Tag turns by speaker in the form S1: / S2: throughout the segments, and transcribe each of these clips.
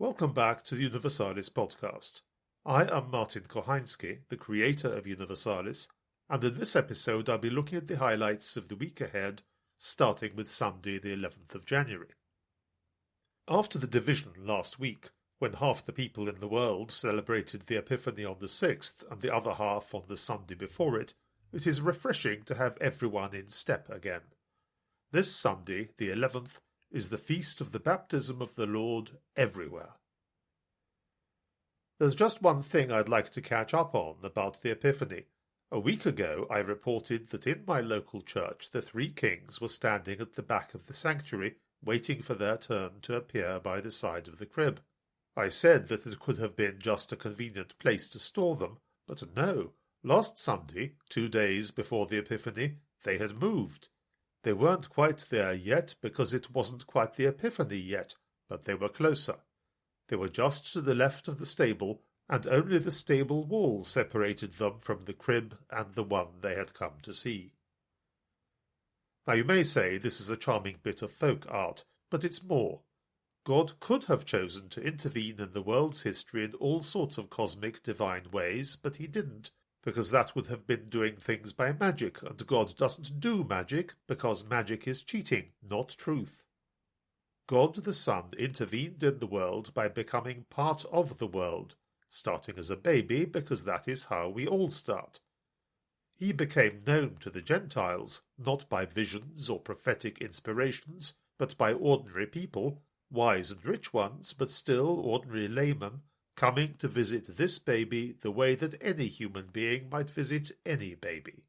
S1: Welcome back to the Universalis podcast. I am Martin Kochański, the creator of Universalis, and in this episode I'll be looking at the highlights of the week ahead, starting with Sunday the 11th of January. After the division last week, when half the people in the world celebrated the Epiphany on the 6th and the other half on the Sunday before it, it is refreshing to have everyone in step again. This Sunday, the 11th, is the feast of the baptism of the Lord everywhere. There's just one thing I'd like to catch up on about the Epiphany. A week ago I reported that in my local church the three kings were standing at the back of the sanctuary, waiting for their turn to appear by the side of the crib. I said that it could have been just a convenient place to store them, but no, last Sunday, 2 days before the Epiphany, they had moved. They weren't quite there yet because it wasn't quite the Epiphany yet, but they were closer. They were just to the left of the stable, and only the stable wall separated them from the crib and the one they had come to see. Now you may say this is a charming bit of folk art, but it's more. God could have chosen to intervene in the world's history in all sorts of cosmic divine ways, but he didn't, because that would have been doing things by magic, and God doesn't do magic because magic is cheating, not truth. God the Son intervened in the world by becoming part of the world, starting as a baby because that is how we all start. He became known to the Gentiles, not by visions or prophetic inspirations, but by ordinary people, wise and rich ones, but still ordinary laymen, coming to visit this baby the way that any human being might visit any baby.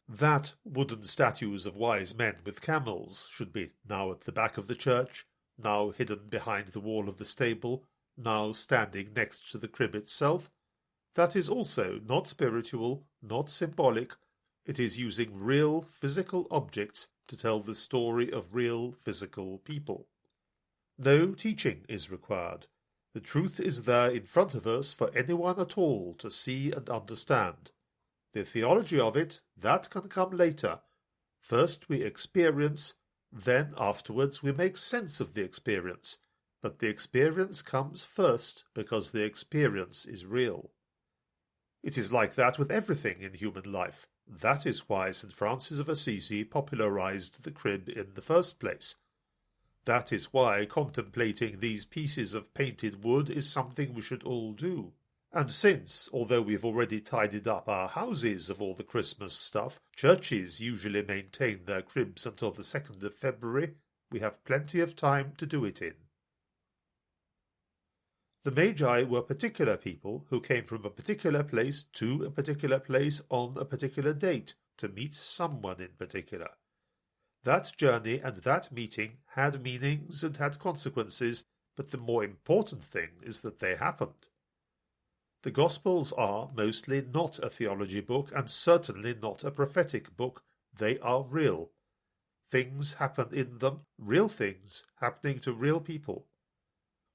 S1: That wooden statues of wise men with camels should be now at the back of the church, now hidden behind the wall of the stable, now standing next to the crib itself, that is also not spiritual, not symbolic. It is using real physical objects to tell the story of real physical people. No teaching is required. The truth is there in front of us for anyone at all to see and understand. The theology of it, that can come later. First we experience, then afterwards we make sense of the experience. But the experience comes first because the experience is real. It is like that with everything in human life. That is why St. Francis of Assisi popularized the crib in the first place. That is why contemplating these pieces of painted wood is something we should all do. And since, although we've already tidied up our houses of all the Christmas stuff, churches usually maintain their cribs until the 2nd of February, we have plenty of time to do it in. The Magi were particular people who came from a particular place to a particular place on a particular date to meet someone in particular. That journey and that meeting had meanings and had consequences, but the more important thing is that they happened. The Gospels are mostly not a theology book and certainly not a prophetic book. They are real. Things happen in them, real things happening to real people.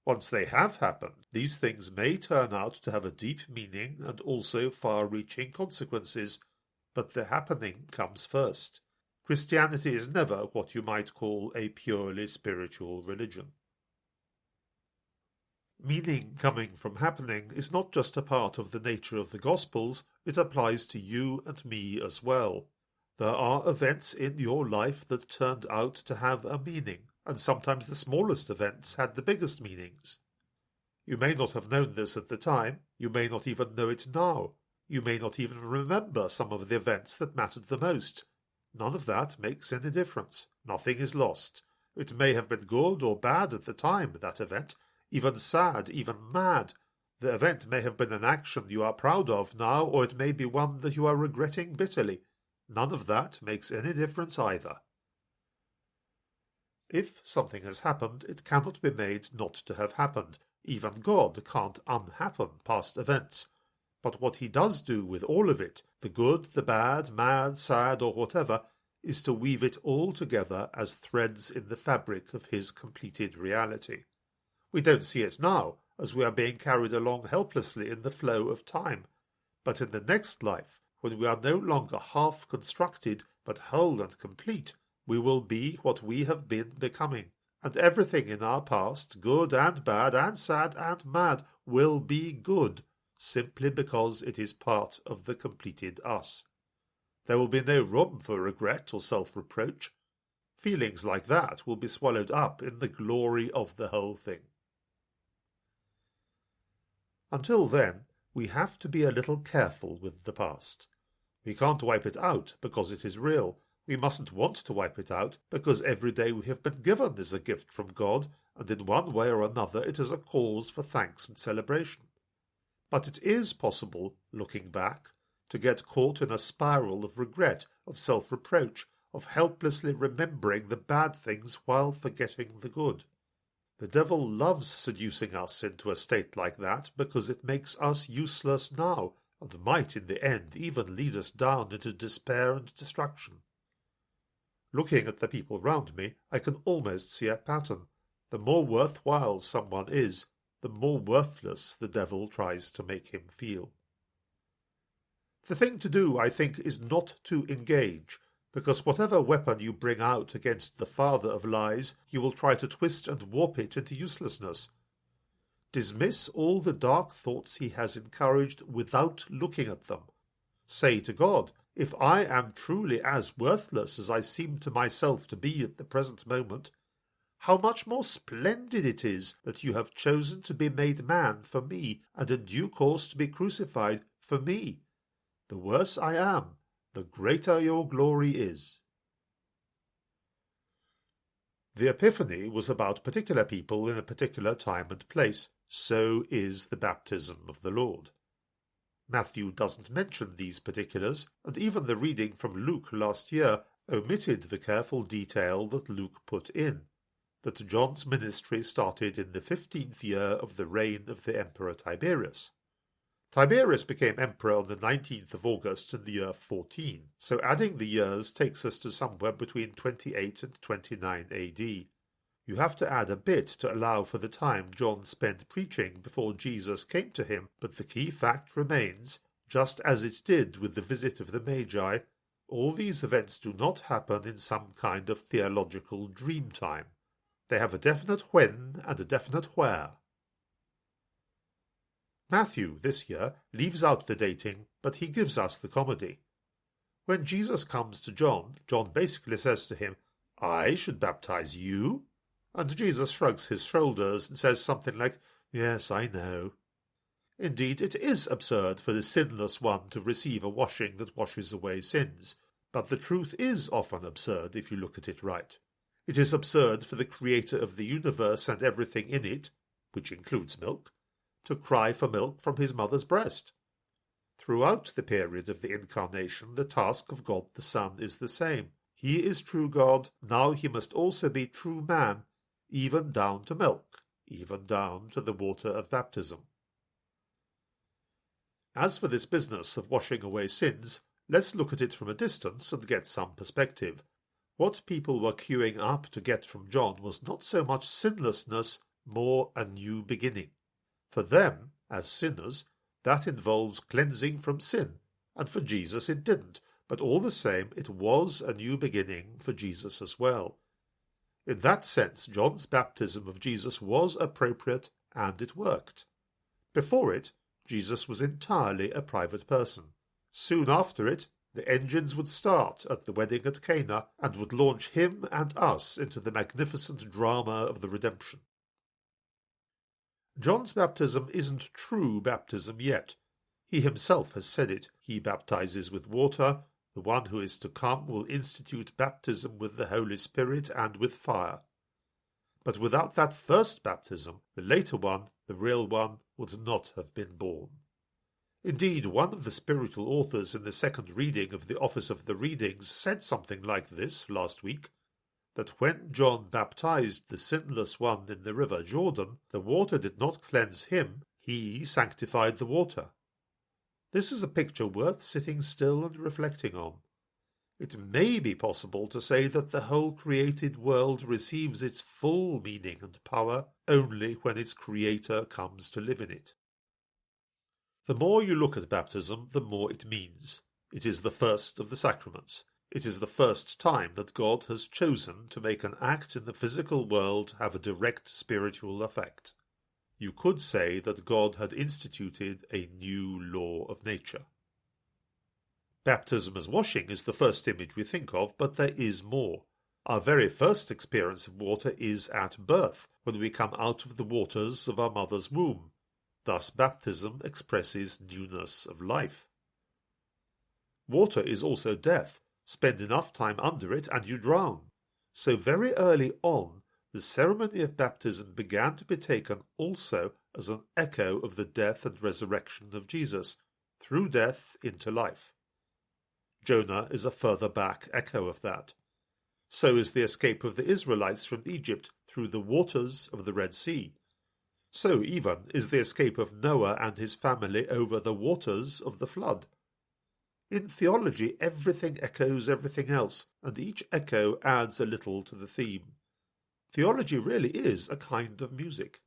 S1: Once they have happened, these things may turn out to have a deep meaning and also far-reaching consequences, but the happening comes first. Christianity is never what you might call a purely spiritual religion. Meaning coming from happening is not just a part of the nature of the Gospels, it applies to you and me as well. There are events in your life that turned out to have a meaning, and sometimes the smallest events had the biggest meanings. You may not have known this at the time, you may not even know it now, you may not even remember some of the events that mattered the most. None of that makes any difference. Nothing is lost. It may have been good or bad at the time, that event, even sad, even mad. The event may have been an action you are proud of now, or it may be one that you are regretting bitterly. None of that makes any difference either. If something has happened, it cannot be made not to have happened. Even God can't unhappen past events. But what he does do with all of it, the good, the bad, mad, sad, or whatever, is to weave it all together as threads in the fabric of his completed reality. We don't see it now, as we are being carried along helplessly in the flow of time. But in the next life, when we are no longer half-constructed, but whole and complete, we will be what we have been becoming, and everything in our past, good and bad and sad and mad, will be good, simply because it is part of the completed us. There will be no room for regret or self-reproach. Feelings like that will be swallowed up in the glory of the whole thing. Until then, we have to be a little careful with the past. We can't wipe it out because it is real. We mustn't want to wipe it out because every day we have been given is a gift from God, and in one way or another it is a cause for thanks and celebration. But it is possible, looking back, to get caught in a spiral of regret, of self-reproach, of helplessly remembering the bad things while forgetting the good. The devil loves seducing us into a state like that because it makes us useless now, and might in the end even lead us down into despair and destruction. Looking at the people round me, I can almost see a pattern. The more worthwhile someone is, the more worthless the devil tries to make him feel. The thing to do, I think, is not to engage, because whatever weapon you bring out against the father of lies, he will try to twist and warp it into uselessness. Dismiss all the dark thoughts he has encouraged without looking at them. Say to God, if I am truly as worthless as I seem to myself to be at the present moment, how much more splendid it is that you have chosen to be made man for me, and in due course to be crucified for me. The worse I am, the greater your glory is. The Epiphany was about particular people in a particular time and place. So is the baptism of the Lord. Matthew doesn't mention these particulars, and even the reading from Luke last year omitted the careful detail that Luke put in, that John's ministry started in the 15th year of the reign of the Emperor Tiberius. Tiberius became emperor on the 19th of August in the year 14, so adding the years takes us to somewhere between 28 and 29 AD. You have to add a bit to allow for the time John spent preaching before Jesus came to him, but the key fact remains, just as it did with the visit of the Magi, all these events do not happen in some kind of theological dream time. They have a definite when and a definite where. Matthew, this year, leaves out the dating, but he gives us the comedy. When Jesus comes to John, John basically says to him, "I should baptize you?" And Jesus shrugs his shoulders and says something like, "Yes, I know." Indeed, it is absurd for the sinless one to receive a washing that washes away sins, but the truth is often absurd if you look at it right. It is absurd for the creator of the universe and everything in it, which includes milk, to cry for milk from his mother's breast. Throughout the period of the Incarnation, the task of God the Son is the same. He is true God, now he must also be true man, even down to milk, even down to the water of baptism. As for this business of washing away sins, let's look at it from a distance and get some perspective. What people were queuing up to get from John was not so much sinlessness, more a new beginning. For them, as sinners, that involves cleansing from sin, and for Jesus it didn't, but all the same it was a new beginning for Jesus as well. In that sense, John's baptism of Jesus was appropriate, and it worked. Before it, Jesus was entirely a private person. Soon after it, the engines would start at the wedding at Cana and would launch him and us into the magnificent drama of the redemption. John's baptism isn't true baptism yet. He himself has said it. He baptizes with water. The one who is to come will institute baptism with the Holy Spirit and with fire. But without that first baptism, the later one, the real one, would not have been born. Indeed, one of the spiritual authors in the second reading of the Office of the Readings said something like this last week, that when John baptized the sinless one in the river Jordan, the water did not cleanse him, he sanctified the water. This is a picture worth sitting still and reflecting on. It may be possible to say that the whole created world receives its full meaning and power only when its creator comes to live in it. The more you look at baptism, the more it means. It is the first of the sacraments. It is the first time that God has chosen to make an act in the physical world have a direct spiritual effect. You could say that God had instituted a new law of nature. Baptism as washing is the first image we think of, but there is more. Our very first experience of water is at birth, when we come out of the waters of our mother's womb. Thus baptism expresses newness of life. Water is also death. Spend enough time under it and you drown. So very early on, the ceremony of baptism began to be taken also as an echo of the death and resurrection of Jesus, through death into life. Jonah is a further back echo of that. So is the escape of the Israelites from Egypt through the waters of the Red Sea. So even is the escape of Noah and his family over the waters of the flood. In theology, everything echoes everything else, and each echo adds a little to the theme. Theology really is a kind of music.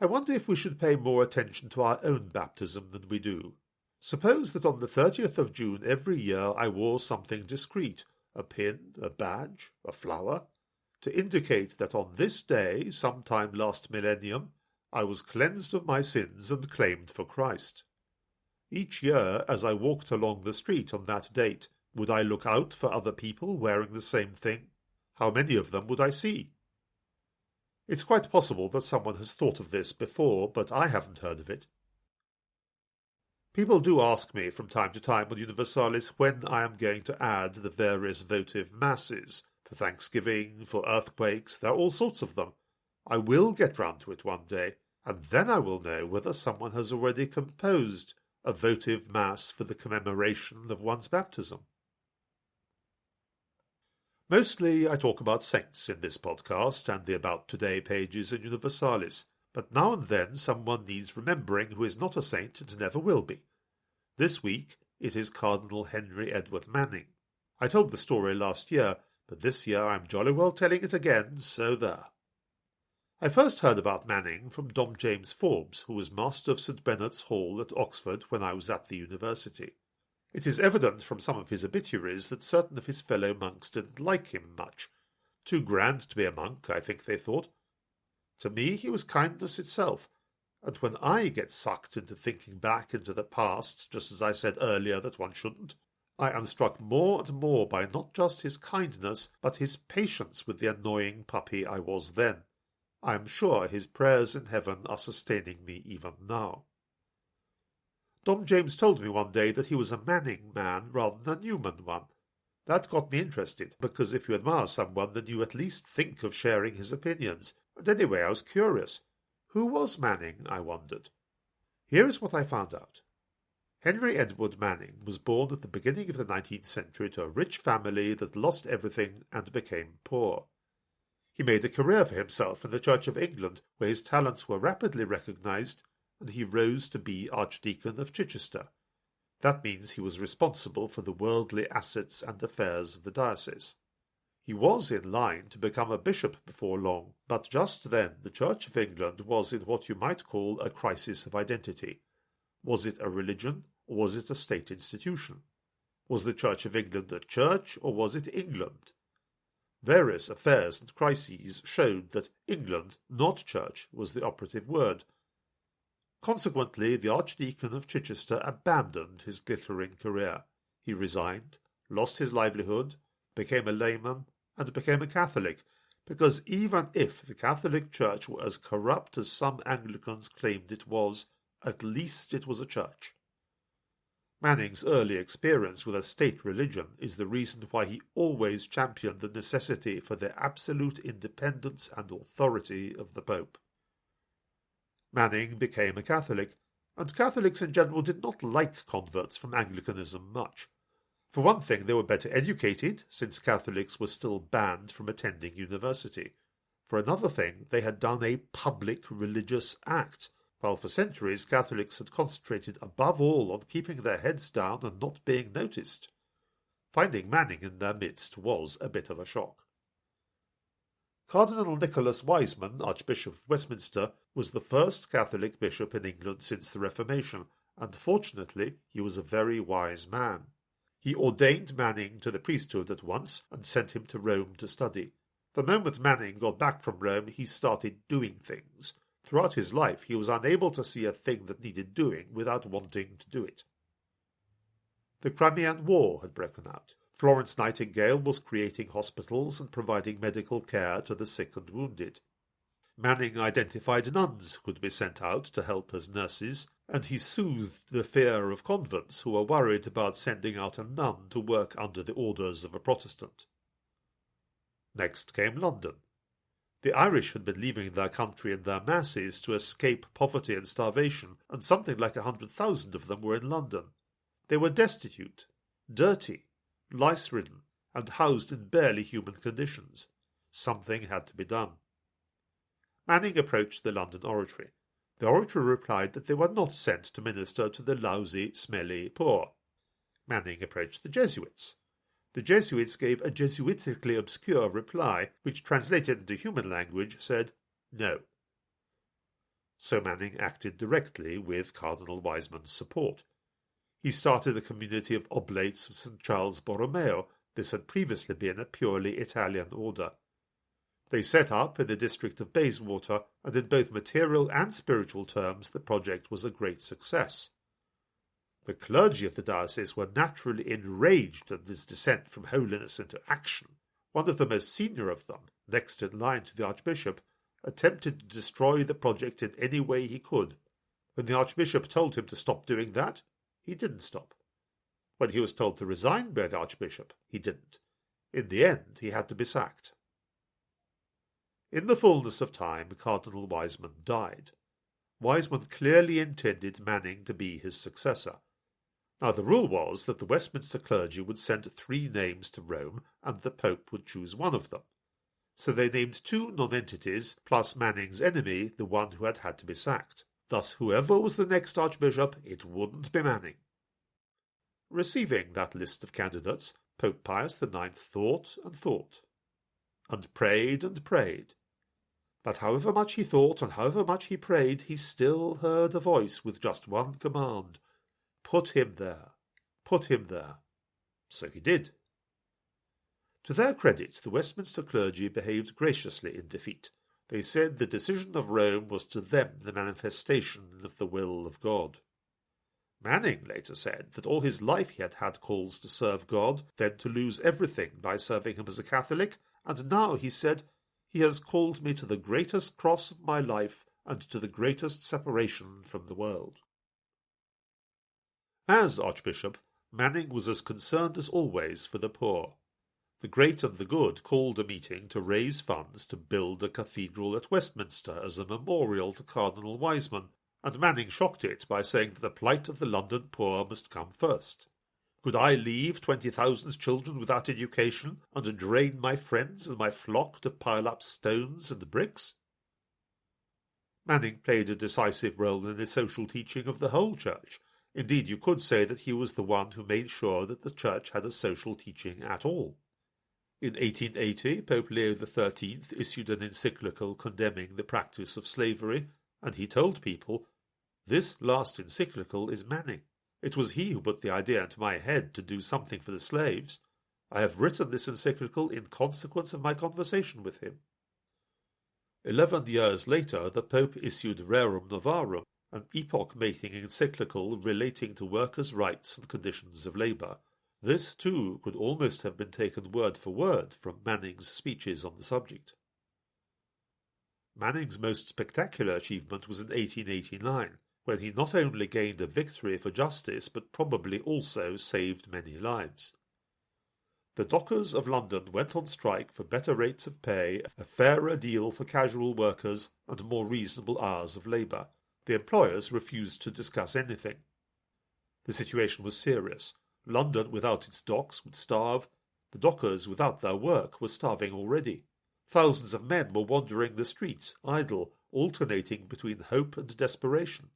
S1: I wonder if we should pay more attention to our own baptism than we do. Suppose that on the 30th of June every year I wore something discreet, a pin, a badge, a flower, to indicate that on this day, sometime last millennium, I was cleansed of my sins and claimed for Christ. Each year, as I walked along the street on that date, would I look out for other people wearing the same thing? How many of them would I see? It's quite possible that someone has thought of this before, but I haven't heard of it. People do ask me from time to time on Universalis when I am going to add the various votive masses. For Thanksgiving, for earthquakes, there are all sorts of them. I will get round to it one day, and then I will know whether someone has already composed a votive mass for the commemoration of one's baptism. Mostly I talk about saints in this podcast and the About Today pages in Universalis, but now and then someone needs remembering who is not a saint and never will be. This week it is Cardinal Henry Edward Manning. I told the story last year, but this year I'm jolly well telling it again, so there. I first heard about Manning from Dom James Forbes, who was Master of St. Benet's Hall at Oxford when I was at the university. It is evident from some of his obituaries that certain of his fellow monks didn't like him much. Too grand to be a monk, I think they thought. To me he was kindness itself, and when I get sucked into thinking back into the past, just as I said earlier that one shouldn't, I am struck more and more by not just his kindness, but his patience with the annoying puppy I was then. I am sure his prayers in heaven are sustaining me even now. Dom James told me one day that he was a Manning man rather than a Newman one. That got me interested, because if you admire someone, then you at least think of sharing his opinions. And anyway, I was curious. Who was Manning, I wondered. Here is what I found out. Henry Edward Manning was born at the beginning of the 19th century to a rich family that lost everything and became poor. He made a career for himself in the Church of England, where his talents were rapidly recognized, and he rose to be Archdeacon of Chichester. That means he was responsible for the worldly assets and affairs of the diocese. He was in line to become a bishop before long, but just then the Church of England was in what you might call a crisis of identity. Was it a religion, or was it a state institution? Was the Church of England a church, or was it England? Various affairs and crises showed that England, not church, was the operative word. Consequently, the Archdeacon of Chichester abandoned his glittering career. He resigned, lost his livelihood, became a layman, and became a Catholic, because even if the Catholic Church were as corrupt as some Anglicans claimed it was, at least it was a church. Manning's early experience with a state religion is the reason why he always championed the necessity for the absolute independence and authority of the Pope. Manning became a Catholic, and Catholics in general did not like converts from Anglicanism much. For one thing, they were better educated, since Catholics were still banned from attending university. For another thing, they had done a public religious act, while for centuries Catholics had concentrated above all on keeping their heads down and not being noticed. Finding Manning in their midst was a bit of a shock. Cardinal Nicholas Wiseman, Archbishop of Westminster, was the first Catholic bishop in England since the Reformation, and fortunately he was a very wise man. He ordained Manning to the priesthood at once and sent him to Rome to study. The moment Manning got back from Rome, he started doing things. Throughout his life, he was unable to see a thing that needed doing without wanting to do it. The Crimean War had broken out. Florence Nightingale was creating hospitals and providing medical care to the sick and wounded. Manning identified nuns who could be sent out to help as nurses, and he soothed the fear of convents who were worried about sending out a nun to work under the orders of a Protestant. Next came London. The Irish had been leaving their country in their masses to escape poverty and starvation, and something like 100,000 of them were in London. They were destitute, dirty, lice-ridden, and housed in barely human conditions. Something had to be done. Manning approached the London Oratory. The Oratory replied that they were not sent to minister to the lousy, smelly poor. Manning approached the Jesuits. The Jesuits gave a Jesuitically obscure reply, which translated into human language said, no. So Manning acted directly with Cardinal Wiseman's support. He started a community of Oblates of St. Charles Borromeo. This had previously been a purely Italian order. They set up in the district of Bayswater, and in both material and spiritual terms the project was a great success. The clergy of the diocese were naturally enraged at this descent from holiness into action. One of the most senior of them, next in line to the Archbishop, attempted to destroy the project in any way he could. When the Archbishop told him to stop doing that, he didn't stop. When he was told to resign by the Archbishop, he didn't. In the end, he had to be sacked. In the fullness of time, Cardinal Wiseman died. Wiseman clearly intended Manning to be his successor. Now, the rule was that the Westminster clergy would send 3 names to Rome, and the Pope would choose one of them. So they named 2 nonentities, plus Manning's enemy, the one who had had to be sacked. Thus, whoever was the next archbishop, it wouldn't be Manning. Receiving that list of candidates, Pope Pius IX thought and thought, and prayed and prayed. But however much he thought and however much he prayed, he still heard a voice with just one command: put him there, put him there. So he did. To their credit, the Westminster clergy behaved graciously in defeat. They said the decision of Rome was to them the manifestation of the will of God. Manning later said that all his life he had had calls to serve God, then to lose everything by serving him as a Catholic, and now, he said, he has called me to the greatest cross of my life and to the greatest separation from the world. As Archbishop, Manning was as concerned as always for the poor. The great and the good called a meeting to raise funds to build a cathedral at Westminster as a memorial to Cardinal Wiseman, and Manning shocked it by saying that the plight of the London poor must come first. Could I leave 20,000 children without education, and drain my friends and my flock to pile up stones and bricks? Manning played a decisive role in the social teaching of the whole Church. Indeed, you could say that he was the one who made sure that the Church had a social teaching at all. In 1880, Pope Leo XIII issued an encyclical condemning the practice of slavery, and he told people, "This last encyclical is Manning. It was he who put the idea into my head to do something for the slaves. I have written this encyclical in consequence of my conversation with him." 11 years later, the Pope issued Rerum Novarum, an epoch-making encyclical relating to workers' rights and conditions of labour. This, too, could almost have been taken word for word from Manning's speeches on the subject. Manning's most spectacular achievement was in 1889, when he not only gained a victory for justice, but probably also saved many lives. The dockers of London went on strike for better rates of pay, a fairer deal for casual workers, and more reasonable hours of labour. The employers refused to discuss anything. The situation was serious. London without its docks would starve. The dockers without their work were starving already. Thousands of men were wandering the streets, idle, alternating between hope and desperation.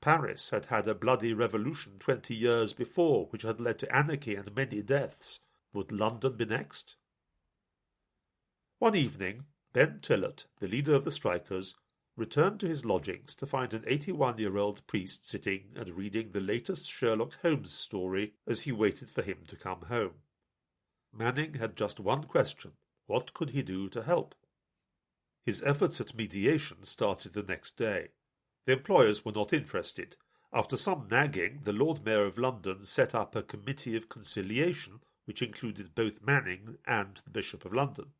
S1: Paris had had a bloody revolution 20 years before, which had led to anarchy and many deaths. Would London be next? One evening, Ben Tillett, the leader of the strikers, returned to his lodgings to find an 81-year-old priest sitting and reading the latest Sherlock Holmes story as he waited for him to come home. Manning had just one question: what could he do to help? His efforts at mediation started the next day. The employers were not interested. After some nagging, the Lord Mayor of London set up a committee of conciliation which included both Manning and the Bishop of London.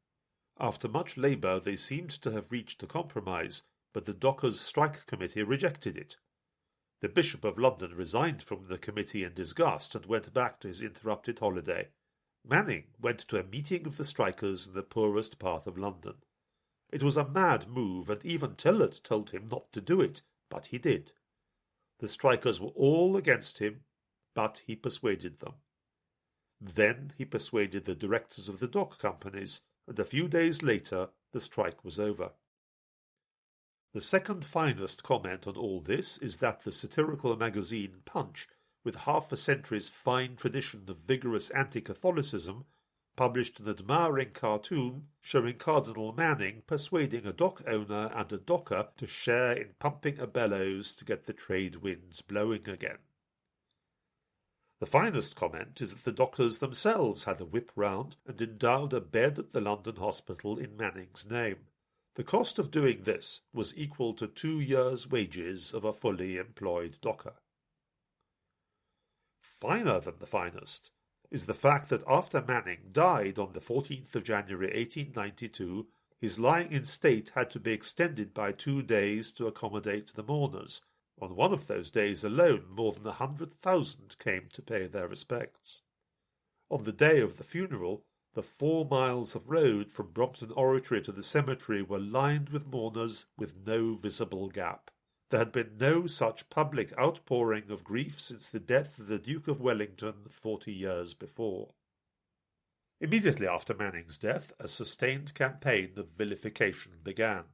S1: After much labour, they seemed to have reached a compromise, but the Dockers' Strike Committee rejected it. The Bishop of London resigned from the committee in disgust and went back to his interrupted holiday. Manning went to a meeting of the strikers in the poorest part of London. It was a mad move, and even Tillott told him not to do it, but he did. The strikers were all against him, but he persuaded them. Then he persuaded the directors of the dock companies, and a few days later the strike was over. The second finest comment on all this is that the satirical magazine Punch, with half a century's fine tradition of vigorous anti-Catholicism, published an admiring cartoon showing Cardinal Manning persuading a dock owner and a docker to share in pumping a bellows to get the trade winds blowing again. The finest comment is that the dockers themselves had a whip round and endowed a bed at the London hospital in Manning's name. The cost of doing this was equal to 2 years' wages of a fully employed docker. Finer than the finest is the fact that after Manning died on the 14th of January 1892, his lying in state had to be extended by 2 days to accommodate the mourners. On one of those days alone, more than 100,000 came to pay their respects. On the day of the funeral, the 4 miles of road from Brompton Oratory to the cemetery were lined with mourners with no visible gap. There had been no such public outpouring of grief since the death of the Duke of Wellington 40 years before. Immediately after Manning's death, a sustained campaign of vilification began.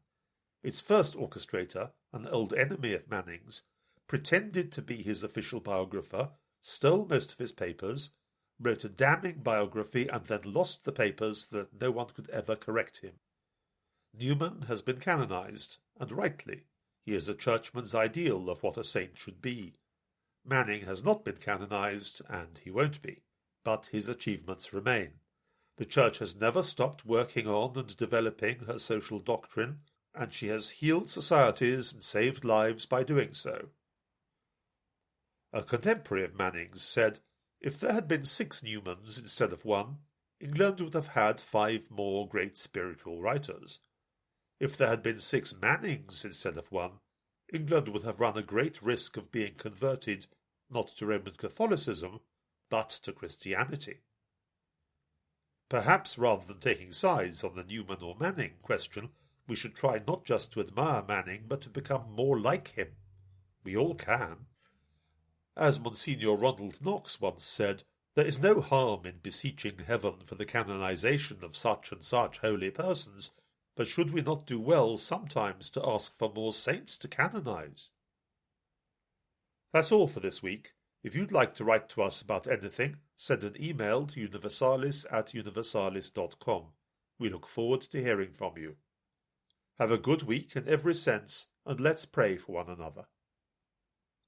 S1: Its first orchestrator, an old enemy of Manning's, pretended to be his official biographer, stole most of his papers, wrote a damning biography, and then lost the papers so that no one could ever correct him. Newman has been canonized, and rightly. He is a churchman's ideal of what a saint should be. Manning has not been canonized, and he won't be, but his achievements remain. The Church has never stopped working on and developing her social doctrine, and she has healed societies and saved lives by doing so. A contemporary of Manning's said, "If there had been 6 Newmans instead of 1, England would have had 5 more great spiritual writers. If there had been 6 Mannings instead of 1, England would have run a great risk of being converted, not to Roman Catholicism, but to Christianity." Perhaps rather than taking sides on the Newman or Manning question, we should try not just to admire Manning, but to become more like him. We all can. As Monsignor Ronald Knox once said, there is no harm in beseeching heaven for the canonization of such and such holy persons, but should we not do well sometimes to ask for more saints to canonize? That's all for this week. If you'd like to write to us about anything, send an email to universalis@universalis.com. We look forward to hearing from you. Have a good week in every sense, and let's pray for one another.